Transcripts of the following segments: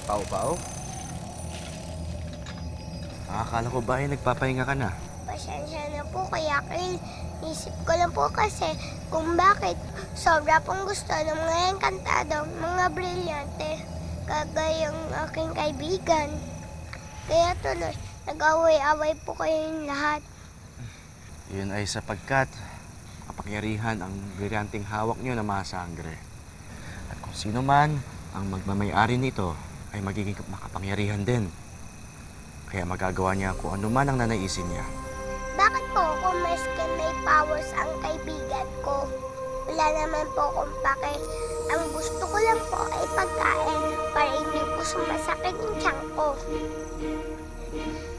Pao-pao? Akala ko ba ay nagpapahinga ka na? Pasensya na po, Kuya Krill. Isip ko lang po kasi kung bakit sobra pong gusto ng mga engkantado, mga brilyante, kagaya ng aking kaibigan. Kaya tuloy, nag-away-away po kayong lahat. Yun ay sapagkat kapangyarihan ang brilyanteng hawak niyo na mga sangre. At kung sino man ang magmamay-ari nito ay magiging makapangyarihan din. Kaya magagawa niya kung ano man ang nanaisin niya. Bakit po kung maski may powers ang kaibigan ko? Wala naman po akong pake. Ang gusto ko lang po ay pagkain para hindi po sumasakit yung tiyan ko.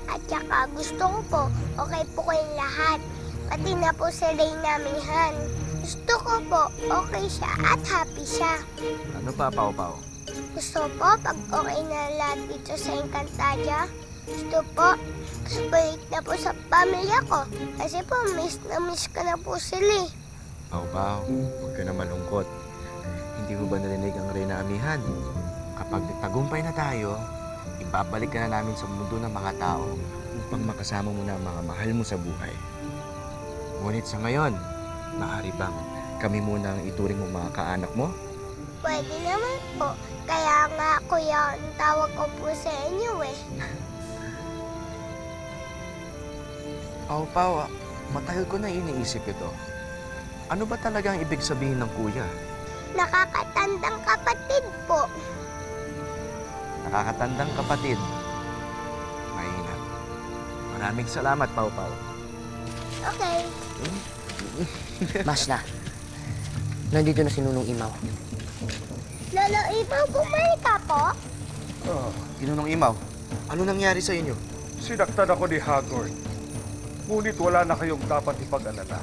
At saka gusto ko po, okay po kayong lahat. Pati na po si Reyna Mihan. Gusto ko po, okay siya at happy siya. Ano pa, Pao-pao? Gusto po, pag okay na lahat dito sa Encantadia, gusto po, balik na po sa pamilya ko. Kasi po, miss ko na po sila eh. Pao-pao, huwag ka na malungkot. Hindi mo ba narinig ang Reyna Amihan? Kapag nagtagumpay na tayo, ibabalik ka na namin sa mundo ng mga tao upang makasama mo na ang mga mahal mo sa buhay. Ngunit sa ngayon, maaari bang kami muna ang ituring mo mga kaanak mo? Pwede naman po. Kaya nga, kuya, ang tawag ko po sa inyo eh. Pao-pao, matagal ko na iniisip ito. Ano ba talaga ang ibig sabihin ng kuya? Nakakatandang kapatid po. Nakakatandang kapatid. Maingat. Maraming salamat, Pao-pao. Okay. Masna, nandito na si Nunong Imaw. Lolo, ikaw bumalik ka po? Ginunong Imaw, ano nangyari sa inyo? Sinaktan ako ni Hagorn. Ngunit wala na kayong dapat ipag-alala.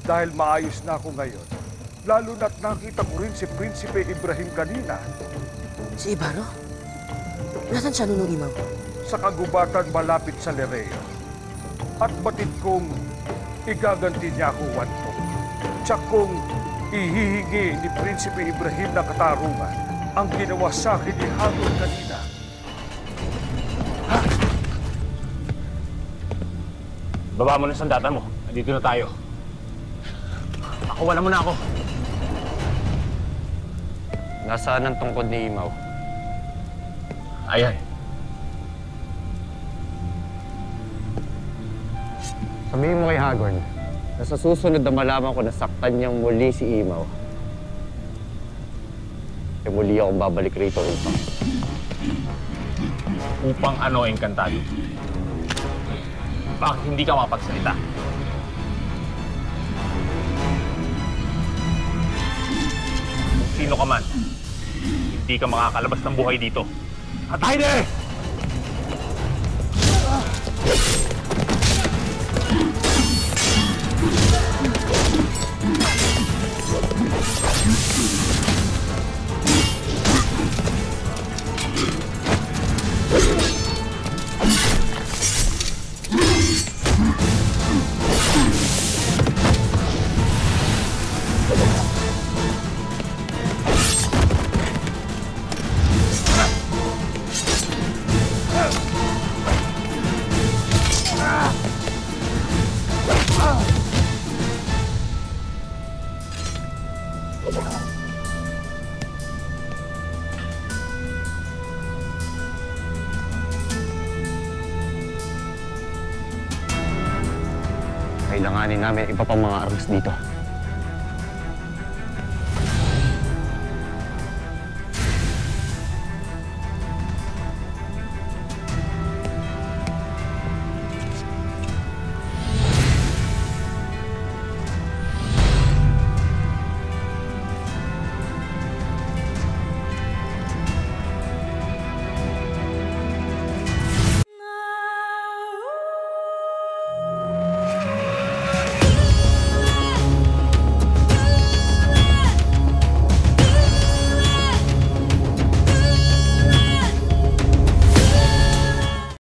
Dahil maayos na ako ngayon. Lalo na't nakita ko rin si Prinsipe Ibrahim kanina. Si Ibarro? Nasaan siya, Nunong Imaw? Sa kagubatan malapit sa Lereo. At batid kong igaganti niya ako wantong. Tsak kong ihihingi ni Prinsipe Ibrahim na katarungan ang ginawa sa akin ni Hagorn kanina. Baba mo na sandata mo. Andito na tayo. Wala mo na ako. Nasaan ang tungkod ni Imaw? Ayan. Sabihin mo kay Hagorn na sa susunod na malaman ko na saktan niyang muli si Imaw, e muli akong babalik rito upang. Upang ano, Engkantado? Bakit hindi ka makapagsalita? Kung sino ka man, hindi ka makakalabas ng buhay dito. Atay na! Kailanganin namin iba pang mga armas dito.